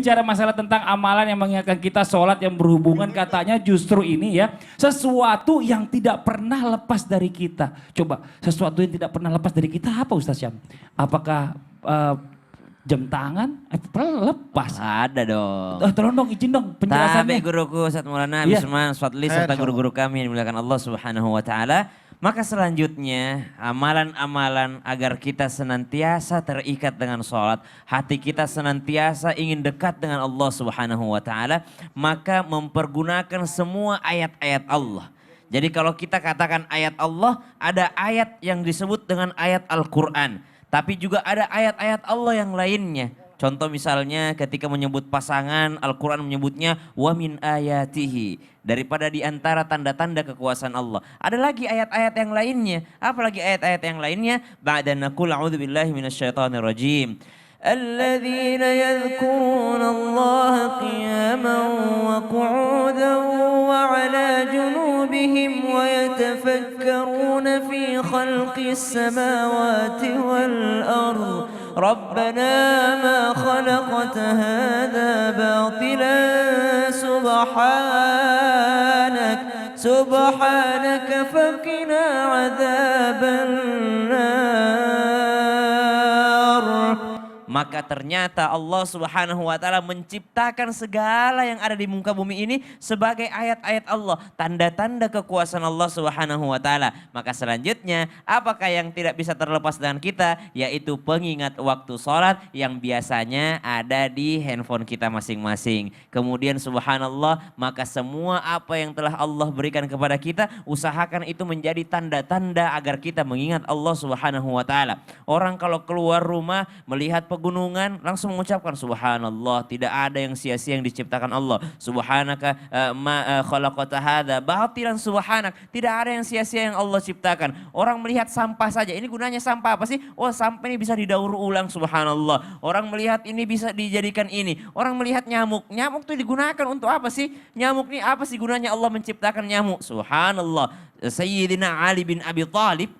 bicara masalah tentang amalan yang mengingatkan kita sholat yang berhubungan katanya justru ini ya. Sesuatu yang tidak pernah lepas dari kita. Coba sesuatu yang tidak pernah lepas dari kita apa Ustaz Syam? Apakah jam tangan? Pernah lepas? Ada dong. Tolong dong izin dong penjelasannya. Tapi guruku Ustaz Maulana Bisman Swadli serta guru-guru kami yang dimuliakan Allah Subhanahu wa taala. Maka selanjutnya amalan-amalan agar kita senantiasa terikat dengan sholat. Hati kita senantiasa ingin dekat dengan Allah Subhanahu wa ta'ala. Maka mempergunakan semua ayat-ayat Allah. Jadi kalau kita katakan ayat Allah, ada ayat yang disebut dengan ayat Al-Quran. Tapi juga ada ayat-ayat Allah yang lainnya. Contoh misalnya ketika menyebut pasangan, Al-Quran menyebutnya wa min ayatihi. Daripada di antara tanda-tanda kekuasaan Allah. Ada lagi ayat-ayat yang lainnya. Apalagi ayat-ayat yang lainnya? Ba'da naqul a'udzu billahi minasyaitonir rajim. الذين يذكرون الله قياما وقعودا وعلى جنوبهم ويتفكرون في خلق السماوات والأرض ربنا ما خلقت هذا باطلا سبحانك فقنا عذاب النار. Maka ternyata Allah Subhanahu wa taala menciptakan segala yang ada di muka bumi ini sebagai ayat-ayat Allah, tanda-tanda kekuasaan Allah Subhanahu wa taala. Maka selanjutnya, apakah yang tidak bisa terlepas dengan kita? Yaitu pengingat waktu sholat yang biasanya ada di handphone kita masing-masing. Kemudian subhanallah, maka semua apa yang telah Allah berikan kepada kita, usahakan itu menjadi tanda-tanda agar kita mengingat Allah Subhanahu wa taala. Orang kalau keluar rumah melihat pegunungan langsung mengucapkan subhanallah, tidak ada yang sia-sia yang diciptakan Allah. Subhanaka ma khalaqata hadza batilan subhanak, tidak ada yang sia-sia yang Allah ciptakan. Orang melihat sampah saja, ini gunanya sampah apa sih? Oh, sampah ini bisa didaur ulang, subhanallah. Orang melihat ini bisa dijadikan ini. Orang melihat nyamuk, nyamuk itu digunakan untuk apa sih? Nyamuk ini apa sih gunanya Allah menciptakan nyamuk? Subhanallah. Sayyidina Ali bin Abi Thalib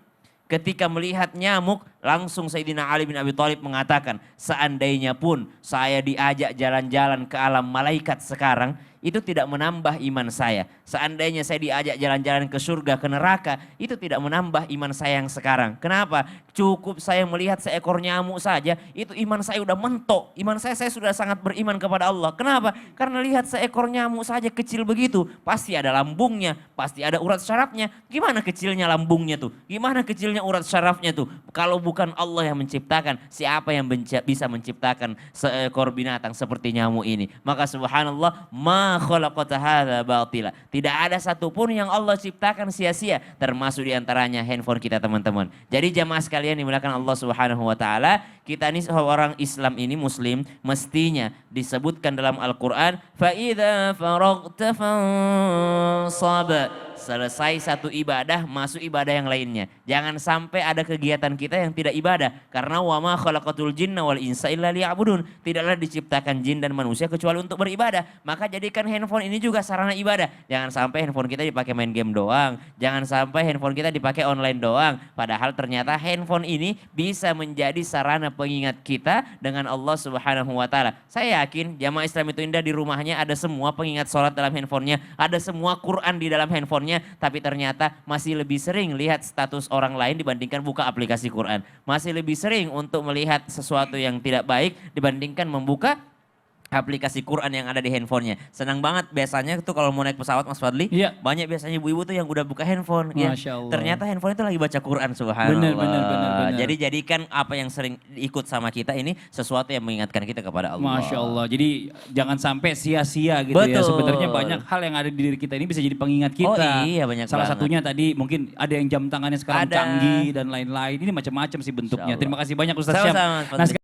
ketika melihat nyamuk, langsung Sayyidina Ali bin Abi Thalib mengatakan, seandainya pun saya diajak jalan-jalan ke alam malaikat sekarang, itu tidak menambah iman saya. Seandainya saya diajak jalan-jalan ke surga, ke neraka, itu tidak menambah iman saya yang sekarang. Kenapa? Cukup saya melihat seekor nyamuk saja, itu iman saya udah mentok. Iman saya sudah sangat beriman kepada Allah. Kenapa? Karena lihat seekor nyamuk saja kecil begitu, pasti ada lambungnya, pasti ada urat syarafnya. Gimana kecilnya lambungnya tuh? Gimana kecilnya urat syarafnya tuh? Kalau bukan Allah yang menciptakan, siapa yang bisa menciptakan seekor binatang seperti nyamuk ini? Maka subhanallah, ma khalaqata hadza batila. Tidak ada satupun yang Allah ciptakan sia-sia, termasuk diantaranya handphone kita teman-teman. Jadi jamaah sekalian dimuliakan Allah Subhanahu wa taala, kita ini orang Islam ini muslim mestinya disebutkan dalam Al-Qur'an fa idza faraghta fansab. Selesai satu ibadah, masuk ibadah yang lainnya. Jangan sampai ada kegiatan kita yang tidak ibadah. Karena wa ma khalaqatul jinna wal insa illa liya'budun. Tidaklah diciptakan jin dan manusia kecuali untuk beribadah. Maka jadikan handphone ini juga sarana ibadah. Jangan sampai handphone kita dipakai main game doang. Jangan sampai handphone kita dipakai online doang. Padahal ternyata handphone ini bisa menjadi sarana pengingat kita dengan Allah Subhanahu wa taala. Saya yakin jamaah Islam itu indah, di rumahnya ada semua pengingat sholat dalam handphonenya. Ada semua Quran di dalam handphonenya. Tapi ternyata masih lebih sering lihat status orang lain dibandingkan buka aplikasi Quran. Masih lebih sering untuk melihat sesuatu yang tidak baik dibandingkan membuka aplikasi Quran yang ada di handphonenya. Senang banget biasanya tuh kalau mau naik pesawat Mas Fadli. Iya. Banyak biasanya ibu-ibu tuh yang udah buka handphone. Masya Allah. Ternyata handphone itu lagi baca Quran, subhanallah. Benar. Jadi jadikan apa yang sering ikut sama kita ini sesuatu yang mengingatkan kita kepada Allah. Masya Allah. Jadi jangan sampai sia-sia gitu ya. Betul. Sebenarnya banyak hal yang ada di diri kita ini bisa jadi pengingat kita. Oh iya, banyak Salah banget. satunya tadi mungkin ada yang jam tangannya sekarang Ada. canggih dan lain-lain. Ini macam-macam sih bentuknya. Insya Allah. Terima kasih banyak Ustaz Sama-sama, Syam. Mas Fadli. Nah,